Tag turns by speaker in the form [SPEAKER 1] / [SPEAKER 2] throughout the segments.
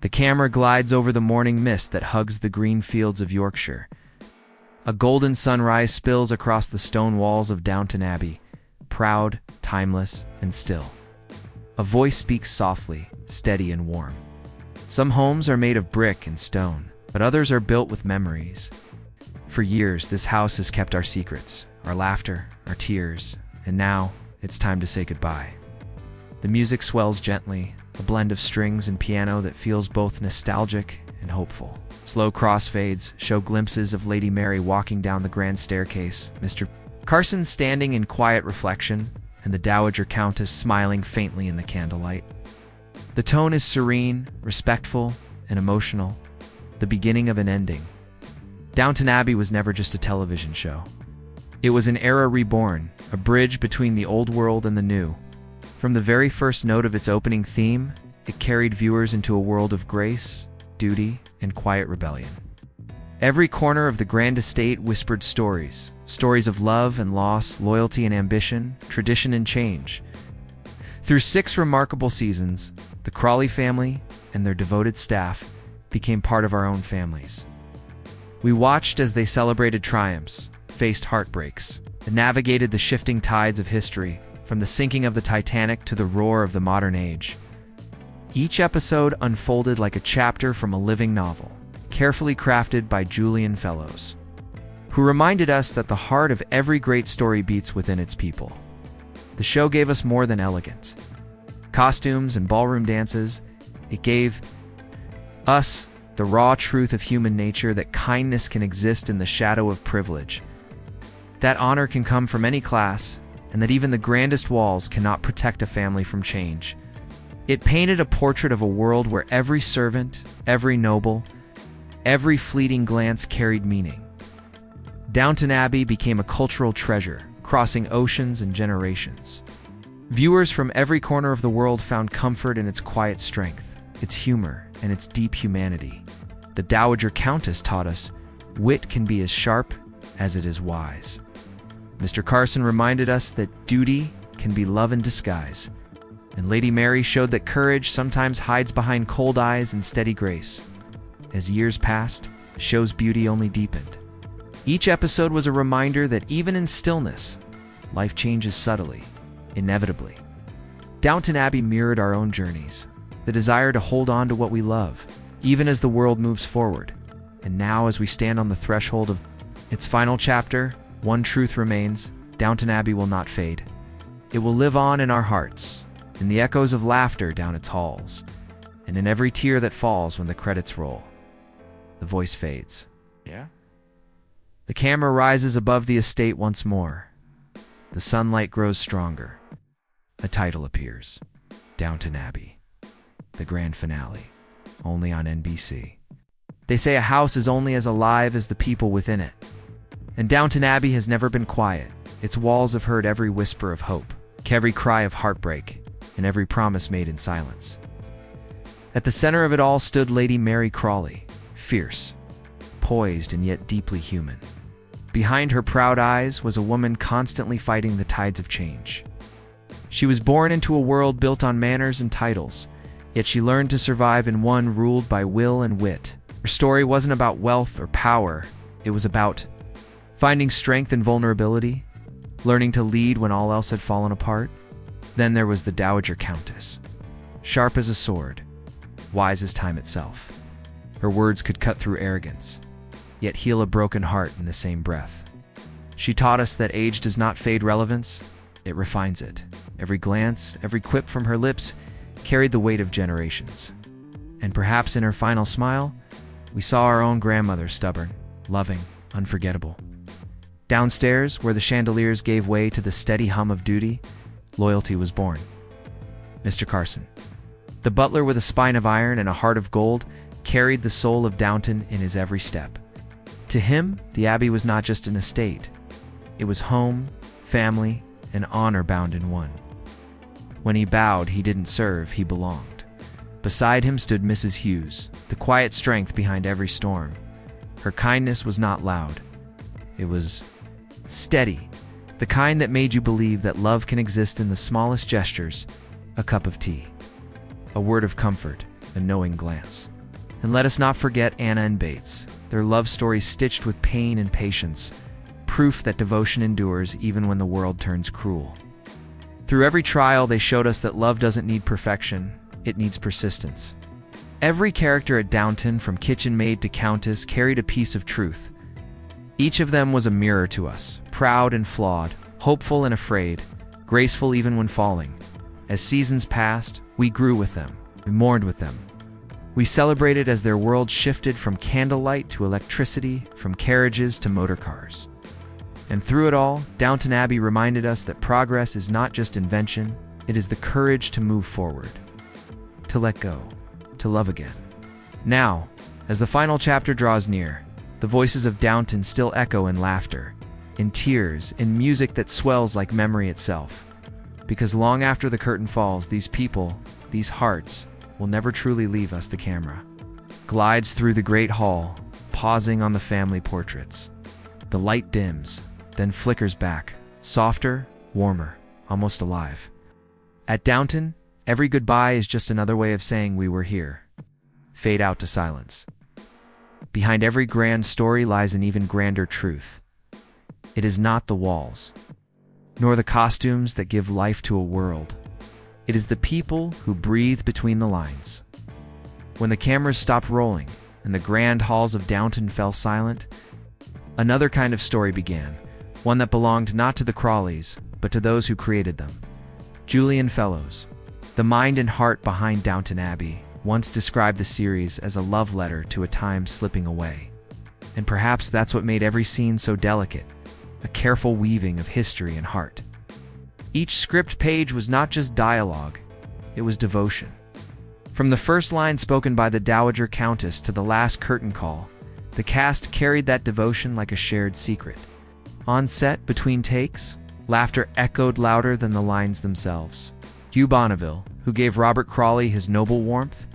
[SPEAKER 1] The camera glides over the morning mist that hugs the green fields of Yorkshire. A golden sunrise spills across the stone walls of Downton Abbey, proud, timeless, and still. A voice speaks softly, steady and warm. Some homes are made of brick and stone, but others are built with memories. For years, this house has kept our secrets, our laughter, our tears, and now it's time to say goodbye. The music swells gently, a blend of strings and piano that feels both nostalgic and hopeful. Slow crossfades show glimpses of Lady Mary walking down the grand staircase, Mr. Carson standing in quiet reflection, and the Dowager Countess smiling faintly in the candlelight. The tone is serene, respectful, and emotional, the beginning of an ending. Downton Abbey was never just a television show. It was an era reborn, a bridge between the old world and the new. From the very first note of its opening theme, it carried viewers into a world of grace, duty, and quiet rebellion. Every corner of the grand estate whispered stories of love and loss, loyalty and ambition, tradition and change. Through 6 remarkable seasons, the Crawley family and their devoted staff became part of our own families. We watched as they celebrated triumphs, faced heartbreaks, and navigated the shifting tides of history, from the sinking of the Titanic to the roar of the modern age. Each episode unfolded like a chapter from a living novel, carefully crafted by Julian Fellows, who reminded us that the heart of every great story beats within its people. The show gave us more than elegant costumes and ballroom dances. It gave us the raw truth of human nature, that kindness can exist in the shadow of privilege, that honor can come from any class, and that even the grandest walls cannot protect a family from change. It painted a portrait of a world where every servant, every noble, every fleeting glance carried meaning. Downton Abbey became a cultural treasure, crossing oceans and generations. Viewers from every corner of the world found comfort in its quiet strength, its humor, and its deep humanity. The Dowager Countess taught us wit can be as sharp as it is wise. Mr. Carson reminded us that duty can be love in disguise. And Lady Mary showed that courage sometimes hides behind cold eyes and steady grace. As years passed, the show's beauty only deepened. Each episode was a reminder that even in stillness, life changes subtly, inevitably. Downton Abbey mirrored our own journeys, the desire to hold on to what we love, even as the world moves forward. And now, as we stand on the threshold of its final chapter, one truth remains: Downton Abbey will not fade. It will live on in our hearts, in the echoes of laughter down its halls, and in every tear that falls when the credits roll. The voice fades.
[SPEAKER 2] Yeah?
[SPEAKER 1] The camera rises above the estate once more. The sunlight grows stronger. A title appears: Downton Abbey. The grand finale, only on NBC. They say a house is only as alive as the people within it. And Downton Abbey has never been quiet. Its walls have heard every whisper of hope, every cry of heartbreak, and every promise made in silence. At the center of it all stood Lady Mary Crawley, fierce, poised, and yet deeply human. Behind her proud eyes was a woman constantly fighting the tides of change. She was born into a world built on manners and titles, yet she learned to survive in one ruled by will and wit. Her story wasn't about wealth or power. It was about finding strength in vulnerability, learning to lead when all else had fallen apart. Then there was the Dowager Countess, sharp as a sword, wise as time itself. Her words could cut through arrogance, yet heal a broken heart in the same breath. She taught us that age does not fade relevance, it refines it. Every glance, every quip from her lips carried the weight of generations. And perhaps in her final smile, we saw our own grandmother, stubborn, loving, unforgettable. Downstairs, where the chandeliers gave way to the steady hum of duty, loyalty was born. Mr. Carson, the butler with a spine of iron and a heart of gold, carried the soul of Downton in his every step. To him, the Abbey was not just an estate. It was home, family, and honor bound in one. When he bowed, he didn't serve, he belonged. Beside him stood Mrs. Hughes, the quiet strength behind every storm. Her kindness was not loud. It was steady, the kind that made you believe that love can exist in the smallest gestures: a cup of tea, a word of comfort, a knowing glance. And let us not forget Anna and Bates, their love story stitched with pain and patience, proof that devotion endures even when the world turns cruel. Through every trial, they showed us that love doesn't need perfection, it needs persistence. Every character at Downton, from kitchen maid to countess, carried a piece of truth. Each of them was a mirror to us, proud and flawed, hopeful and afraid, graceful even when falling. As seasons passed, we grew with them, we mourned with them. We celebrated as their world shifted from candlelight to electricity, from carriages to motor cars. And through it all, Downton Abbey reminded us that progress is not just invention, it is the courage to move forward, to let go, to love again. Now, as the final chapter draws near, the voices of Downton still echo in laughter, in tears, in music that swells like memory itself. Because long after the curtain falls, these people, these hearts, will never truly leave us. The camera glides through the great hall, pausing on the family portraits. The light dims, then flickers back, softer, warmer, almost alive. At Downton, every goodbye is just another way of saying we were here. Fade out to silence. Behind every grand story lies an even grander truth. It is not the walls, nor the costumes that give life to a world. It is the people who breathe between the lines. When the cameras stopped rolling and the grand halls of Downton fell silent, another kind of story began, one that belonged not to the Crawleys, but to those who created them. Julian Fellowes, the mind and heart behind Downton Abbey, once described the series as a love letter to a time slipping away. And perhaps that's what made every scene so delicate, a careful weaving of history and heart. Each script page was not just dialogue, it was devotion. From the first line spoken by the Dowager Countess to the last curtain call, the cast carried that devotion like a shared secret. On set, between takes, laughter echoed louder than the lines themselves. Hugh Bonneville, who gave Robert Crawley his noble warmth,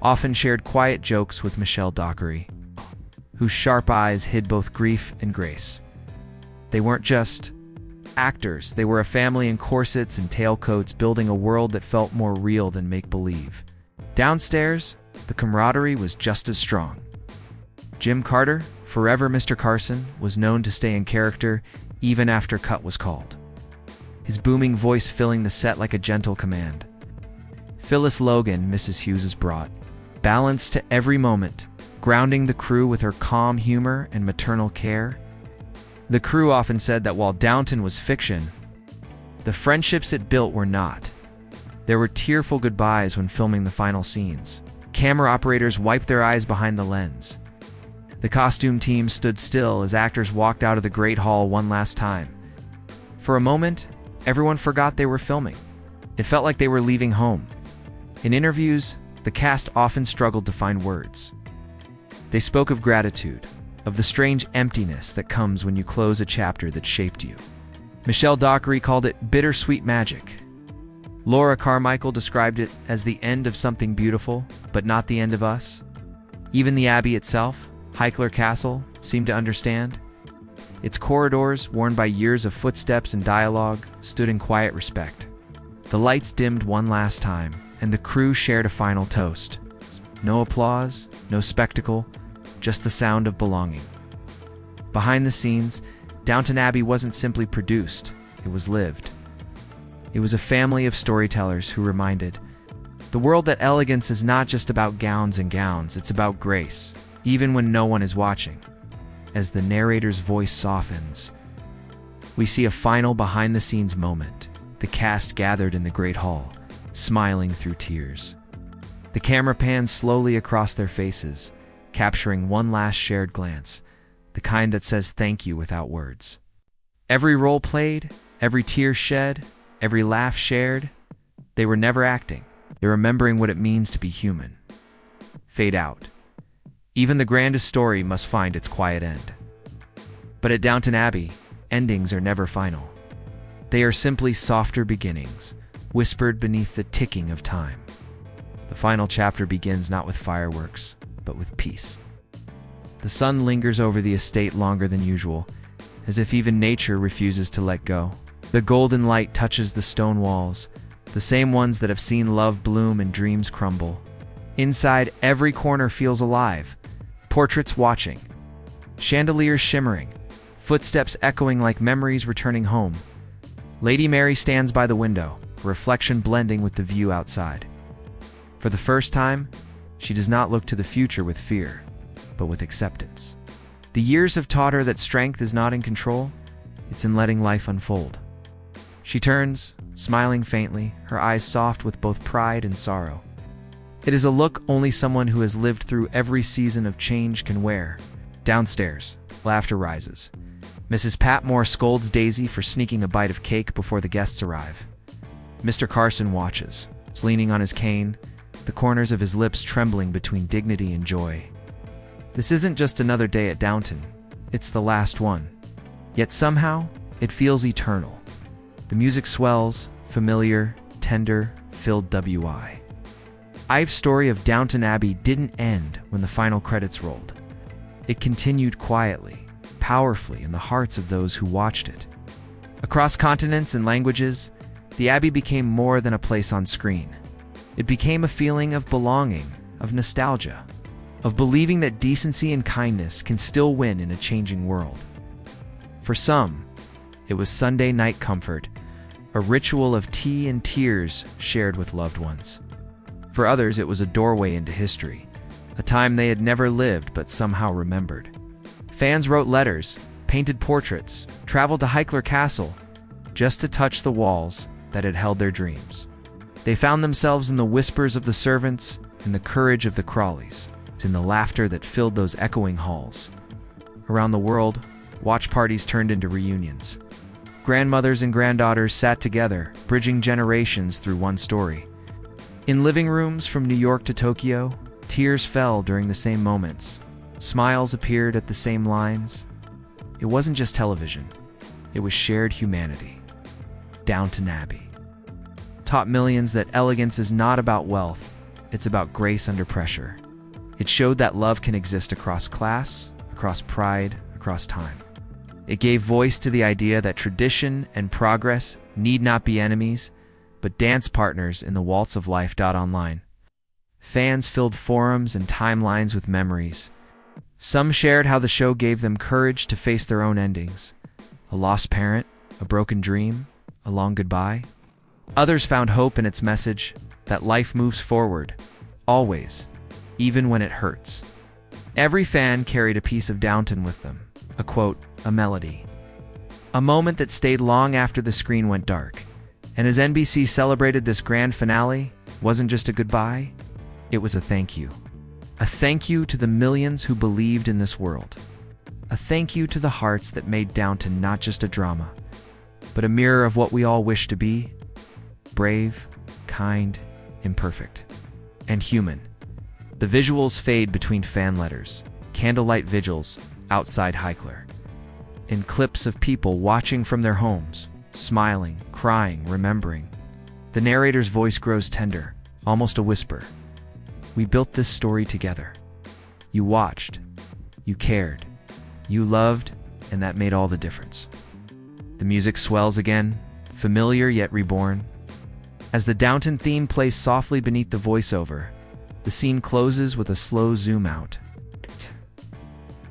[SPEAKER 1] often shared quiet jokes with Michelle Dockery, whose sharp eyes hid both grief and grace. They weren't just actors, they were a family in corsets and tailcoats, building a world that felt more real than make-believe. Downstairs, the camaraderie was just as strong. Jim Carter, forever Mr. Carson, was known to stay in character even after cut was called, his booming voice filling the set like a gentle command. Phyllis Logan, Mrs. Hughes's, brought balance to every moment, grounding the crew with her calm humor and maternal care. The crew often said that while Downton was fiction, the friendships it built were not. There were tearful goodbyes when filming the final scenes. Camera operators wiped their eyes behind the lens. The costume team stood still as actors walked out of the Great Hall one last time. For a moment, everyone forgot they were filming. It felt like they were leaving home. In interviews, the cast often struggled to find words. They spoke of gratitude, of the strange emptiness that comes when you close a chapter that shaped you. Michelle Dockery called it bittersweet magic. Laura Carmichael described it as the end of something beautiful, but not the end of us. Even the Abbey itself, Highclere Castle, seemed to understand. Its corridors, worn by years of footsteps and dialogue, stood in quiet respect. The lights dimmed one last time, and the crew shared a final toast. No applause, no spectacle, just the sound of belonging. Behind the scenes, Downton Abbey wasn't simply produced, it was lived. It was a family of storytellers who reminded the world that elegance is not just about gowns and gowns, it's about grace, even when no one is watching. As the narrator's voice softens, we see a final behind-the-scenes moment, the cast gathered in the Great Hall, smiling through tears. The camera pans slowly across their faces, capturing one last shared glance, the kind that says thank you without words. Every role played, every tear shed, every laugh shared, they were never acting. They're remembering what it means to be human. Fade out. Even the grandest story must find its quiet end. But at Downton Abbey, endings are never final. They are simply softer beginnings, whispered beneath the ticking of time. The final chapter begins not with fireworks, but with peace. The sun lingers over the estate longer than usual, as if even nature refuses to let go. The golden light touches the stone walls, the same ones that have seen love bloom and dreams crumble. Inside, every corner feels alive. Portraits watching, chandeliers shimmering, footsteps echoing like memories returning home. Lady Mary stands by the window, reflection blending with the view outside. For the first time, she does not look to the future with fear, but with acceptance. The years have taught her that strength is not in control, it's in letting life unfold. She turns, smiling faintly, her eyes soft with both pride and sorrow. It is a look only someone who has lived through every season of change can wear. Downstairs, laughter rises. Mrs. Patmore scolds Daisy for sneaking a bite of cake before the guests arrive. Mr. Carson watches, leaning on his cane, the corners of his lips trembling between dignity and joy. This isn't just another day at Downton, it's the last one. Yet somehow, it feels eternal. The music swells, familiar, tender, filled WI. Ive's story of Downton Abbey didn't end when the final credits rolled. It continued quietly, powerfully in the hearts of those who watched it. Across continents and languages, the Abbey became more than a place on screen. It became a feeling of belonging, of nostalgia, of believing that decency and kindness can still win in a changing world. For some, it was Sunday night comfort, a ritual of tea and tears shared with loved ones. For others, it was a doorway into history, a time they had never lived but somehow remembered. Fans wrote letters, painted portraits, traveled to Highclere Castle, just to touch the walls that had held their dreams. They found themselves in the whispers of the servants, in the courage of the Crawleys, in the laughter that filled those echoing halls. Around the world, watch parties turned into reunions. Grandmothers and granddaughters sat together, bridging generations through one story. In living rooms from New York to Tokyo, tears fell during the same moments. Smiles appeared at the same lines. It wasn't just television. It was shared humanity. Downton Abbey taught millions that elegance is not about wealth, it's about grace under pressure. It showed that love can exist across class, across pride, across time. It gave voice to the idea that tradition and progress need not be enemies, but dance partners in the waltz of life. Online. Fans filled forums and timelines with memories. Some shared how the show gave them courage to face their own endings. A lost parent, a broken dream, a long goodbye. Others found hope in its message that life moves forward, always, even when it hurts. Every fan carried a piece of Downton with them, a quote, a melody. A moment that stayed long after the screen went dark. And as NBC celebrated this grand finale, wasn't just a goodbye, it was a thank you. A thank you to the millions who believed in this world. A thank you to the hearts that made Downton not just a drama, but a mirror of what we all wish to be: brave, kind, imperfect, and human. The visuals fade between fan letters, candlelight vigils outside Highclere, in clips of people watching from their homes, smiling, crying, remembering. The narrator's voice grows tender, almost a whisper. We built this story together. You watched, you cared, you loved, and that made all the difference. The music swells again, familiar yet reborn. As the Downton theme plays softly beneath the voiceover, the scene closes with a slow zoom out.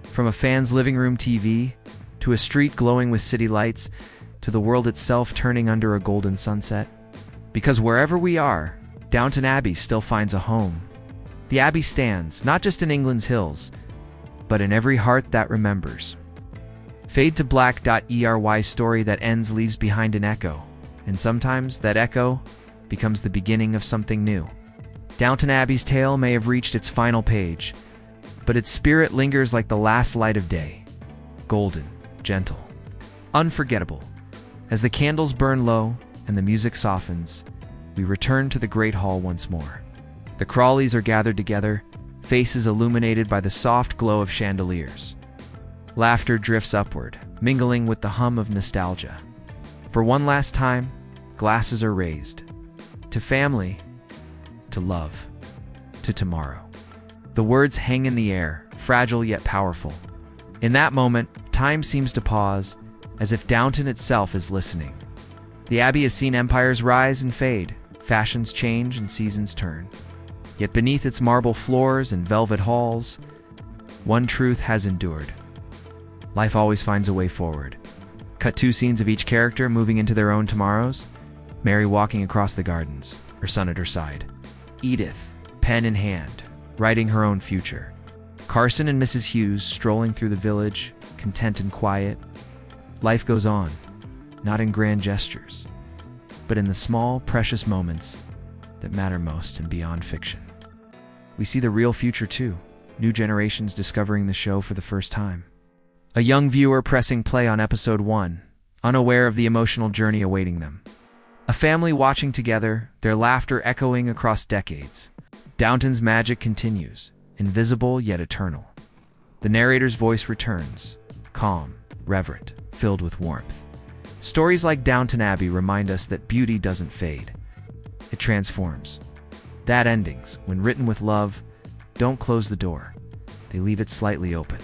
[SPEAKER 1] From a fan's living room TV, to a street glowing with city lights, to the world itself turning under a golden sunset. Because wherever we are, Downton Abbey still finds a home. The Abbey stands, not just in England's hills, but in every heart that remembers. Fade to black. ERY story that ends leaves behind an echo, and sometimes that echo becomes the beginning of something new. Downton Abbey's tale may have reached its final page, but its spirit lingers like the last light of day. Golden, gentle, unforgettable. As the candles burn low and the music softens, we return to the Great Hall once more. The Crawleys are gathered together, faces illuminated by the soft glow of chandeliers. Laughter drifts upward, mingling with the hum of nostalgia. For one last time, glasses are raised. To family, to love, to tomorrow. The words hang in the air, fragile yet powerful. In that moment, time seems to pause, as if Downton itself is listening. The Abbey has seen empires rise and fade, fashions change and seasons turn. Yet beneath its marble floors and velvet halls, one truth has endured. Life always finds a way forward. Cut 2 scenes of each character moving into their own tomorrows. Mary walking across the gardens, her son at her side. Edith, pen in hand, writing her own future. Carson and Mrs. Hughes strolling through the village, content and quiet. Life goes on, not in grand gestures, but in the small, precious moments that matter most and beyond fiction. We see the real future too, new generations discovering the show for the first time. A young viewer pressing play on episode 1, unaware of the emotional journey awaiting them. A family watching together, their laughter echoing across decades. Downton's magic continues, invisible yet eternal. The narrator's voice returns, calm, reverent, filled with warmth. Stories like Downton Abbey remind us that beauty doesn't fade. It transforms. That endings, when written with love, don't close the door. They leave it slightly open.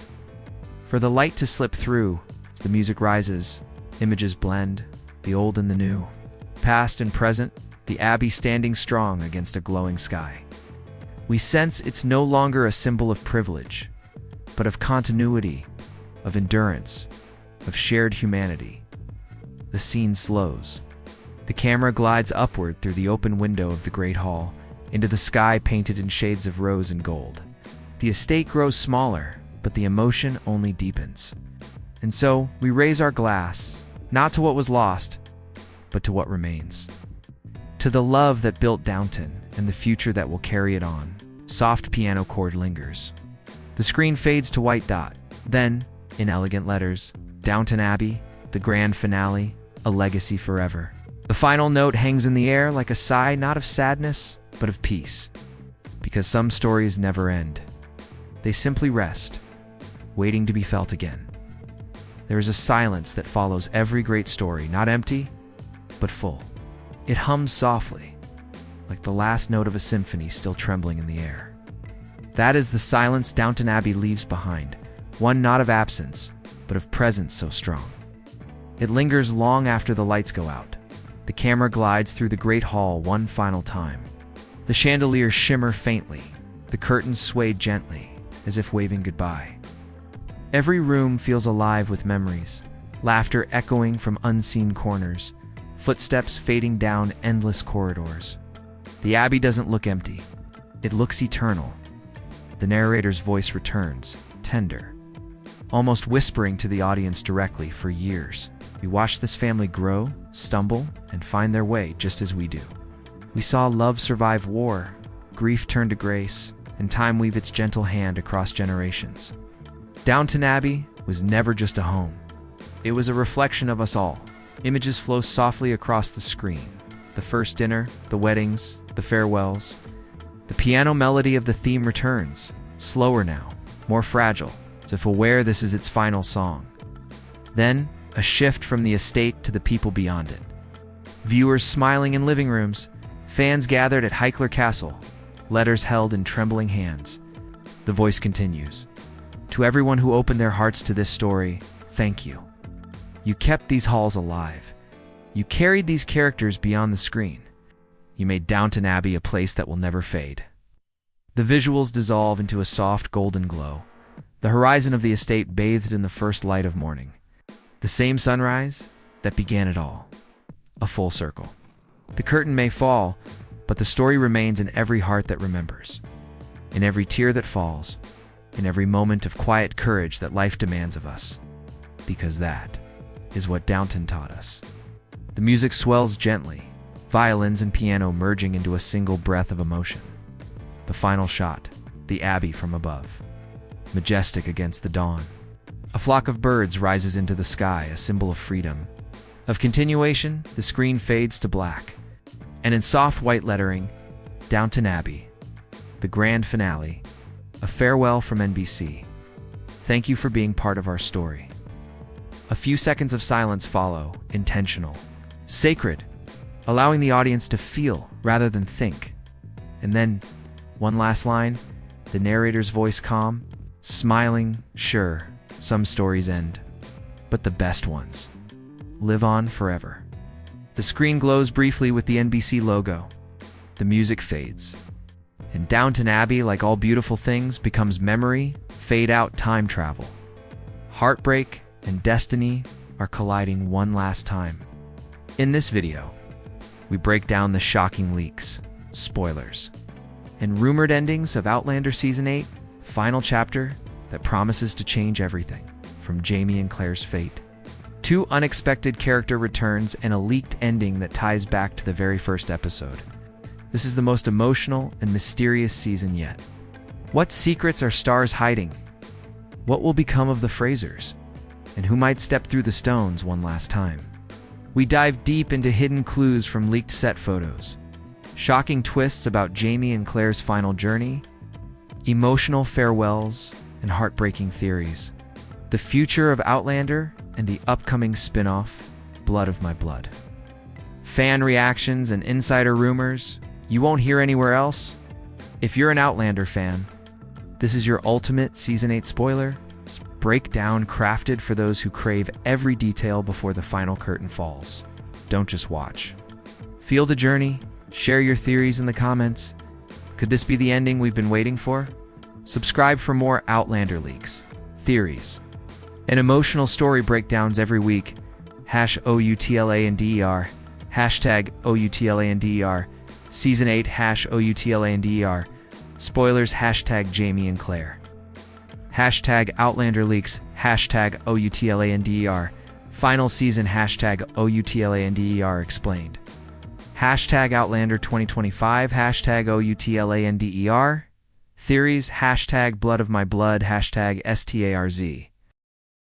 [SPEAKER 1] For the light to slip through, as the music rises, images blend, the old and the new. Past and present, the Abbey standing strong against a glowing sky. We sense it's no longer a symbol of privilege, but of continuity, of endurance, of shared humanity. The scene slows. The camera glides upward through the open window of the Great Hall, into the sky painted in shades of rose and gold. The estate grows smaller, but the emotion only deepens. And so, we raise our glass, not to what was lost, but to what remains. To the love that built Downton, and the future that will carry it on. Soft piano chord lingers. The screen fades to white dot. Then, in elegant letters, Downton Abbey, the grand finale, a legacy forever. The final note hangs in the air like a sigh not of sadness, but of peace. Because some stories never end. They simply rest, waiting to be felt again. There is a silence that follows every great story, not empty, but full. It hums softly, like the last note of a symphony still trembling in the air. That is the silence Downton Abbey leaves behind, one not of absence, but of presence so strong. It lingers long after the lights go out. The camera glides through the great hall one final time. The chandeliers shimmer faintly, the curtains sway gently, as if waving goodbye. Every room feels alive with memories, laughter echoing from unseen corners, footsteps fading down endless corridors. The Abbey doesn't look empty. It looks eternal. The narrator's voice returns, tender, almost whispering to the audience directly. For years, we watched this family grow, stumble, and find their way just as we do. We saw love survive war, grief turn to grace, and time weave its gentle hand across generations. Downton Abbey was never just a home. It was a reflection of us all. Images flow softly across the screen. The first dinner, the weddings, the farewells. The piano melody of the theme returns, slower now, more fragile, as if aware this is its final song. Then, a shift from the estate to the people beyond it. Viewers smiling in living rooms, fans gathered at Highclere Castle, letters held in trembling hands. The voice continues. To everyone who opened their hearts to this story, thank you. You kept these halls alive. You carried these characters beyond the screen. You made Downton Abbey a place that will never fade. The visuals dissolve into a soft golden glow, the horizon of the estate bathed in the first light of morning. The same sunrise that began it all. A full circle. The curtain may fall, but the story remains in every heart that remembers. In every tear that falls, in every moment of quiet courage that life demands of us. Because that is what Downton taught us. The music swells gently, violins and piano merging into a single breath of emotion. The final shot, the Abbey from above, majestic against the dawn. A flock of birds rises into the sky, a symbol of freedom. Of continuation, the screen fades to black. And in soft white lettering, Downton Abbey, the grand finale, a farewell from NBC. Thank you for being part of our story. A few seconds of silence follow, intentional, sacred, allowing the audience to feel rather than think. And then, one last line, the narrator's voice calm, smiling. Sure, some stories end, but the best ones live on forever. The screen glows briefly with the NBC logo. The music fades. And Downton Abbey, like all beautiful things, becomes memory, fade-out time travel. Heartbreak and destiny are colliding one last time. In this video, we break down the shocking leaks, spoilers, and rumored endings of Outlander Season 8, final chapter that promises to change everything, from Jamie and Claire's fate, two unexpected character returns, and a leaked ending that ties back to the very first episode. This is the most emotional and mysterious season yet. What secrets are stars hiding? What will become of the Frasers? And who might step through the stones one last time? We dive deep into hidden clues from leaked set photos, shocking twists about Jamie and Claire's final journey, emotional farewells, and heartbreaking theories. The future of Outlander and the upcoming spin-off, Blood of My Blood. Fan reactions and insider rumors you won't hear anywhere else. If you're an Outlander fan, this is your ultimate Season 8 spoiler breakdown crafted for those who crave every detail before the final curtain falls. Don't just watch. Feel the journey, share your theories in the comments. Could this be the ending we've been waiting for? Subscribe for more Outlander leaks, theories, and emotional story breakdowns every week. #OUTLANDER, #OUTLANDER, Season 8 #OUTLANDER, spoilers #Jamie and Claire, #Outlander leaks, #OUTLANDER, final season #OUTLANDER explained, #Outlander 2025, #OUTLANDER, theories, #Blood of My Blood, #STARZ.